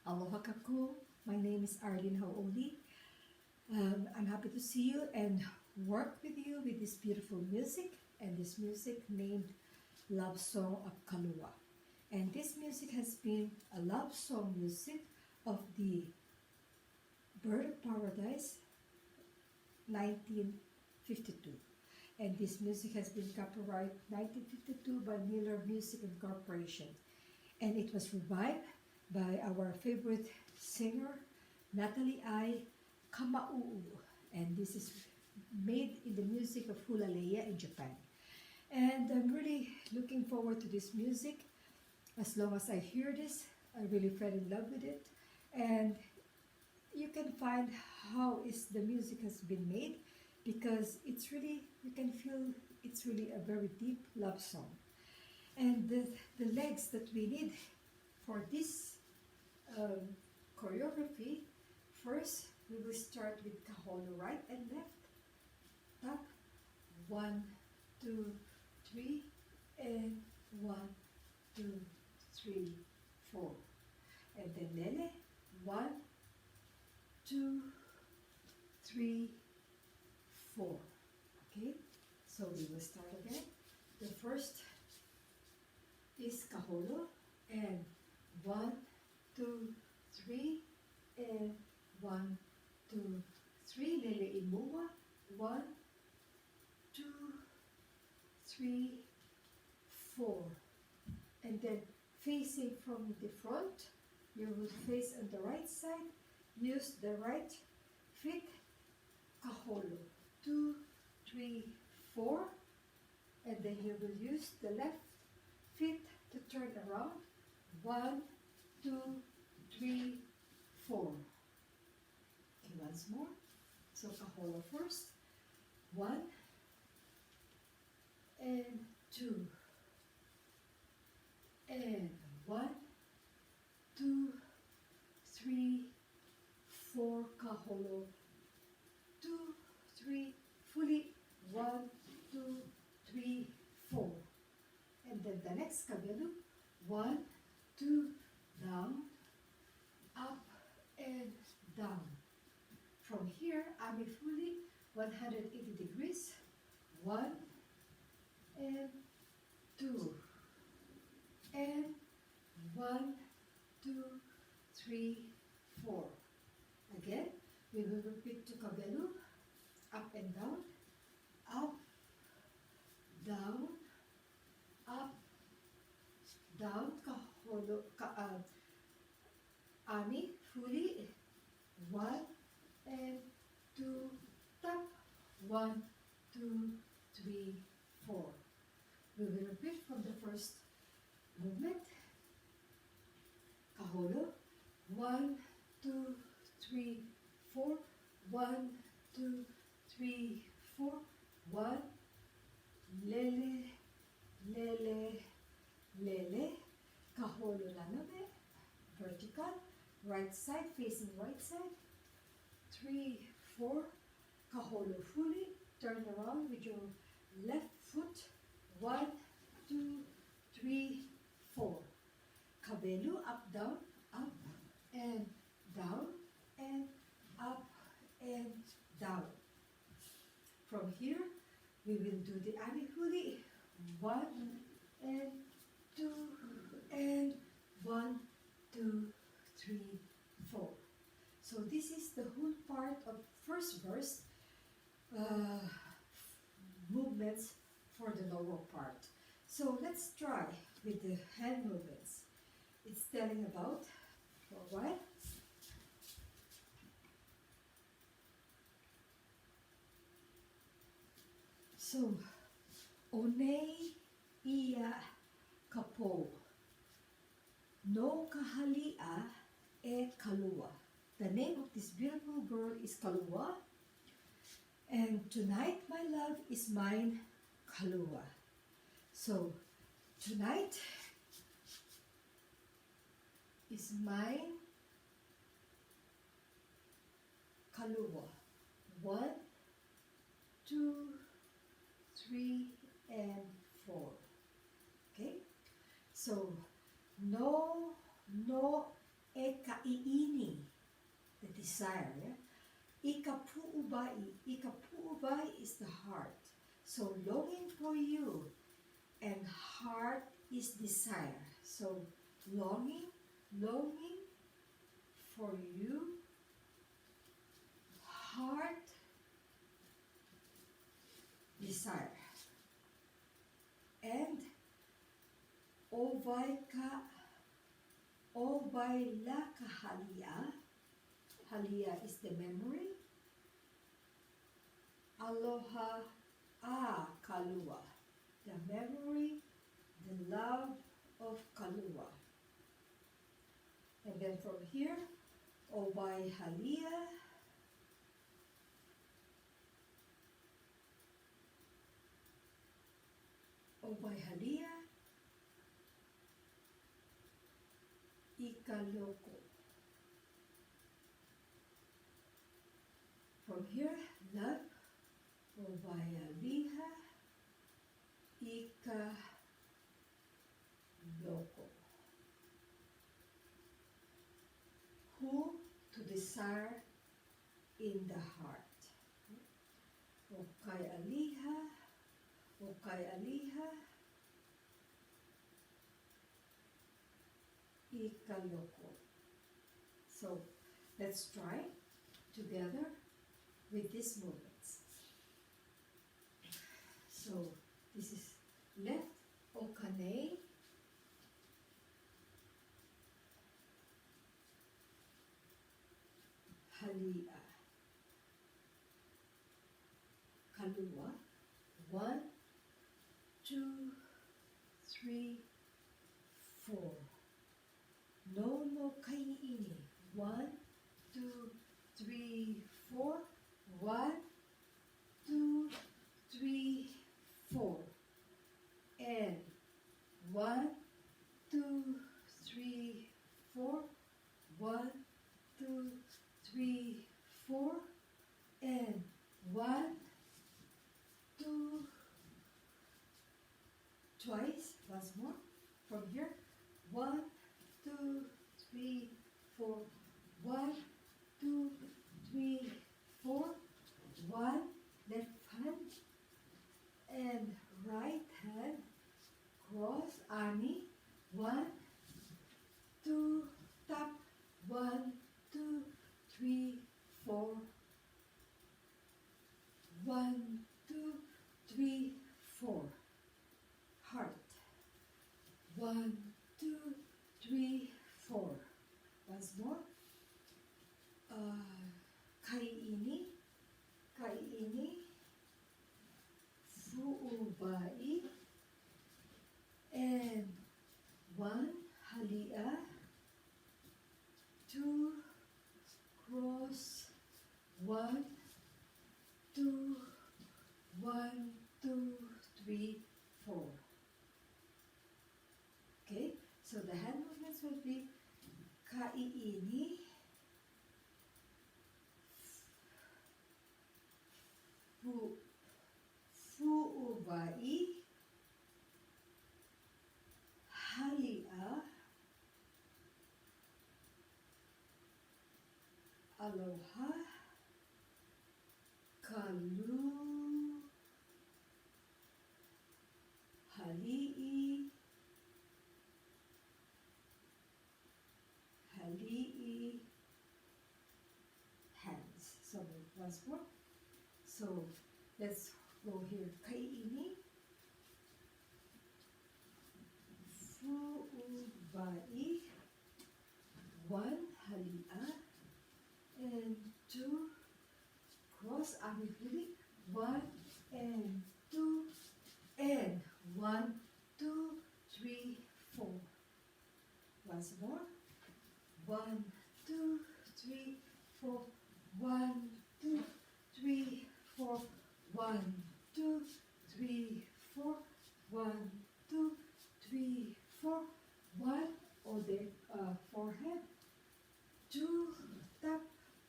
Aloha kako. My name is Arlene Haoli. I'm happy to see you and work with you with this beautiful music and this music named Love Song of Kalua. And this music has been a love song music of the Bird of Paradise 1952. And this music has been copyright 1952 by Miller Music Incorporation. And it was revived by our favorite singer, Natalie I. Kama'uu. And this is made in the music of Hula Leia in Japan. And I'm really looking forward to this music. As long as I hear this, I really fell in love with it. And you can find how is the music has been made because it's really, you can feel it's really a very deep love song. And the legs that we need for this choreography, first we will start with kaholo, right and left, tap, 1, 2, 3, and 1, 2, 3, 4, and then lele, 1, 2, 3, 4. Okay, so we will start again. The first is kaholo, and 1, 2, 3, and 1, 2, 3. Lele imua, 1, 2, 3, 4. And then facing from the front, you will face on the right side. Use the right feet, kaholo, 2, 3, 4. And then you will use the left feet to turn around. 1, 2, 3, 4. Okay, once more. So kaholo first. 1 and 2 and 1, 2, 3, 4. Kaholo. 2, 3. Fully. 1, 2, 3, 4. And then the next kabelu. 1, 2, down, up, and down. From here, amifuli, 180 degrees. 1 and 2. And 1, 2, 3, 4. Again, we will repeat to kabelu. Up and down. Up, down, up, down, kaholo, ami, fully, 1 and 2, tap, 1, 2, 3, 4. We will repeat from the first movement. Kaholo, 1, 2, 3, 4, 1, 2, 3, 4, 1, lele, lele, lele, kaholo lanabe, vertical, right side, facing right side, 3, 4, kaholo fully, turn around with your left foot, 1, 2, 3, 4, kabelu, up, down, and down, and up, and down. From here, we will do the amihuli, 1 and 2 and 1, 2, 3, 4. So this is the whole part of first verse movements for the lower part. So let's try with the hand movements. It's telling about for a while. So, Onei ia kapo, no kahalia e Kalua. The name of this beautiful girl is Kalua, and tonight my love is mine, Kalua. So, tonight is mine, Kalua. 1, 2, 3, and 4. Okay? So, no Eka-iini, the desire. Yeah? Ika-pu'ubai. Ika-pu'ubai is the heart. So longing for you, and heart is desire. So longing for you, heart, desire. And ovailaka halia. Halia is the memory. Aloha a kalua, the memory, the love of kalua. And then from here, Obai halia, Obai halia, Ikaloko. From here, love, Obai aliha, Ika loko. Who to desire in the heart. Okai aliha, Ika loko. So let's try together with these movements. So this is left okane, halia, kalua. 1, 2, 3, 4. No no kaiini. 1, 2, 3, 4. 1, 2, 3, 4. And 1, 2, 3, 4. 1, 2, 3, 4. And 1, 2, twice, once more. From here, 1, 2, 3, 4. 1, 2, 3, 4. 1, left hand and right hand, cross ani. 1, 2, tap. 1, 2, 3, 4. 1, 2, 3, 4. Heart. 1, 2, 3, 4. Once more. Kaiini, fu'ubai, and 1, halia, 2, cross, 1, 2, 1, 2, 3, 4. Okay, so the hand movements will be ka'iini, fu'ubai, halia, aloha, kalu, hali'i, hands. So once more. So let's go here. Kaiini, fu'ubai, 1, halia, and 2, cross arm flipping. 1 and 2, and 1, 2, 3, 4. Once more. 1, 2, 3, 4. 1, 2, 3, 4. 1, 2, 3, 4. 1, 2, 3, 4. 1 on the forehead. 2, tap.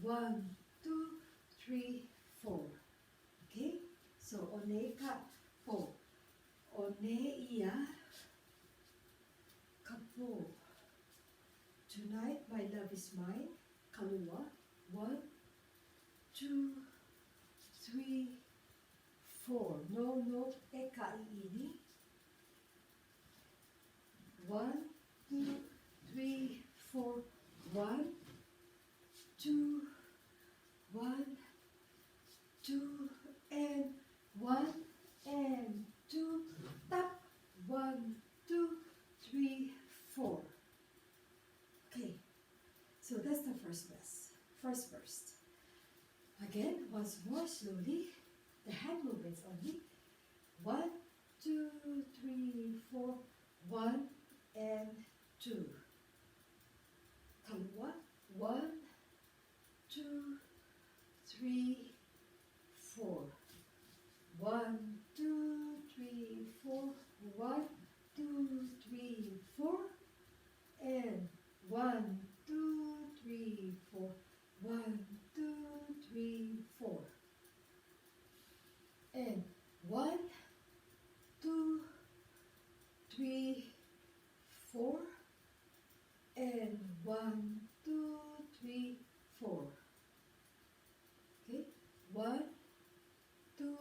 1, 2, 3, 4. Okay? So oneka po. One iya kapo. 2, Tonight, my love is mine. Kalua. 1, 2, 3, 4. No, no, eka iini. 1, 2, 3, 4. 1, 2, 1, 2, and 1, and 2. Tap. 1, 2, 3, 4. Okay, so that's the first burst. Again, once more slowly, the hand movements only. 1, 2, 3, 4, 1 and 2. Kalua. 1, 2, 3, 4. 1, 2, 3, 4. 1, 2, 3, 4. And 1, 2, 3, 4. 1, 2, 3, 4. And 1, 2, 3, 4. And 1, 2, 3, 4. Okay, 1, 2,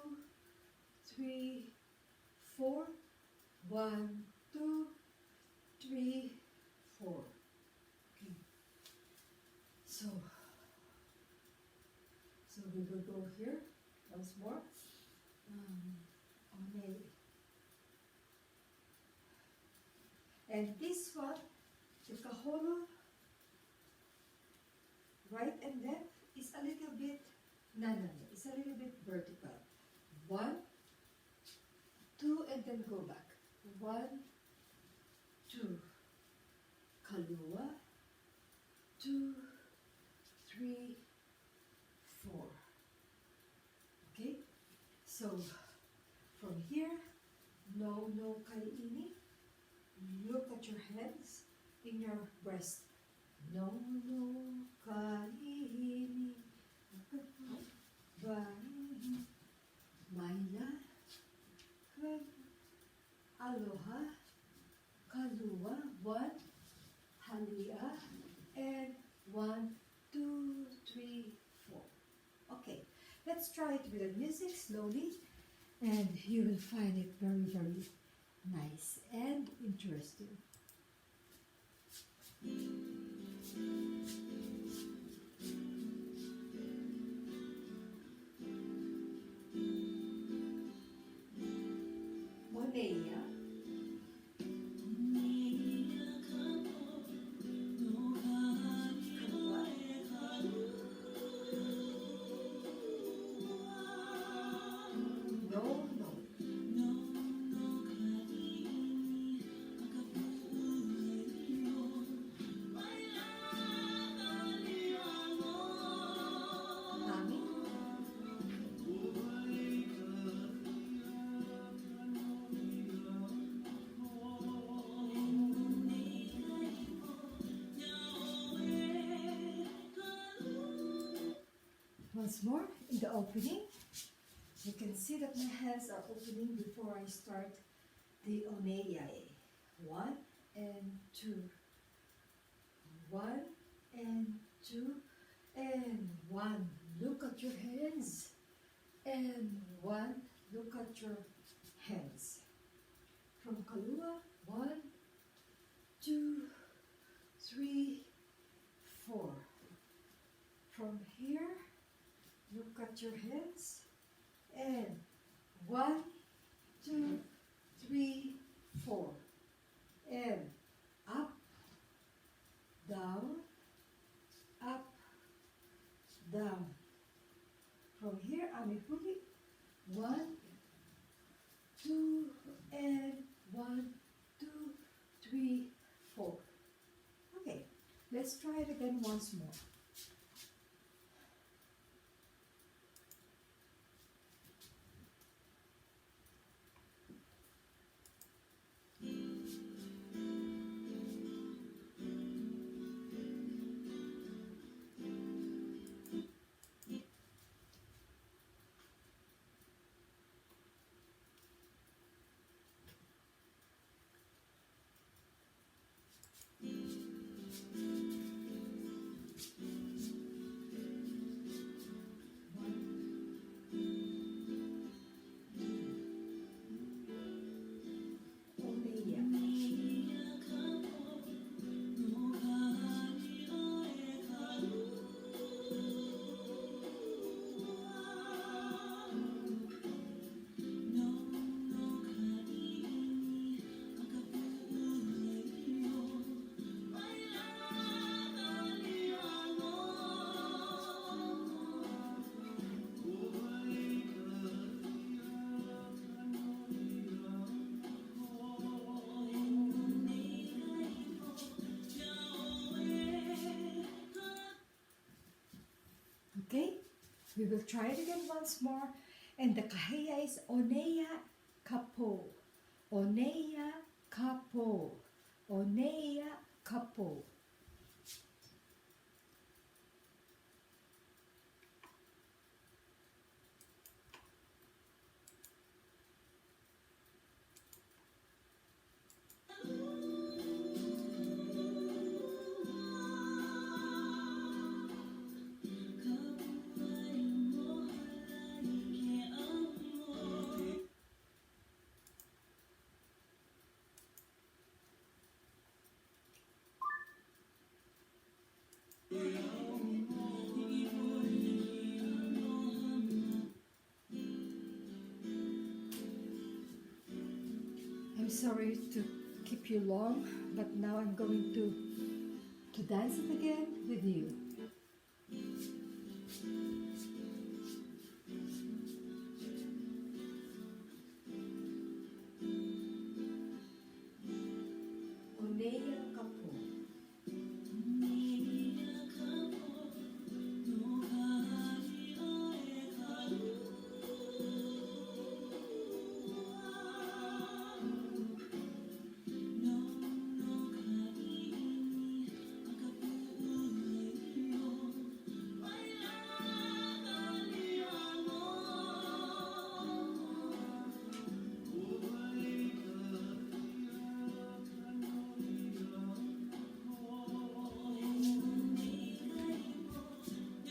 3, 4. 1, 2, 3, 4. Okay. So we will go here once more. Okay. And this one, the kaholo, right and left, is a little bit, no, it's a little bit vertical. 1, 2, and then go back. 1, 2. Kalua. 2, 3, 4. Okay, so from here, no, no kaiini. Look at your hands in your breast. No, no kaiini. Maila. Aloha. Kalua. 1. Halia. And 1, 2, 3, 4. Okay, let's try it with the music slowly, and you will find it very, very nice and interesting. Moneya. Once more in the opening, you can see that my hands are opening before I start the oneyae. 1 and 2. 1 and 2 and 1. Look at your hands. And 1. Look at your hands. From Kalua, 1, 2, 3, 4. From here, look at your hands. And 1, 2, 3, 4. And up, down, up, down. From here, amihuli. 1, 2, and 1, 2, 3, 4. Okay, let's try it again once more. We will try it again once more. And the kahiya is Onea Kapo. Onea Kapo. Onea Kapo. I'm sorry to keep you long, but now I'm going to dance it again with you.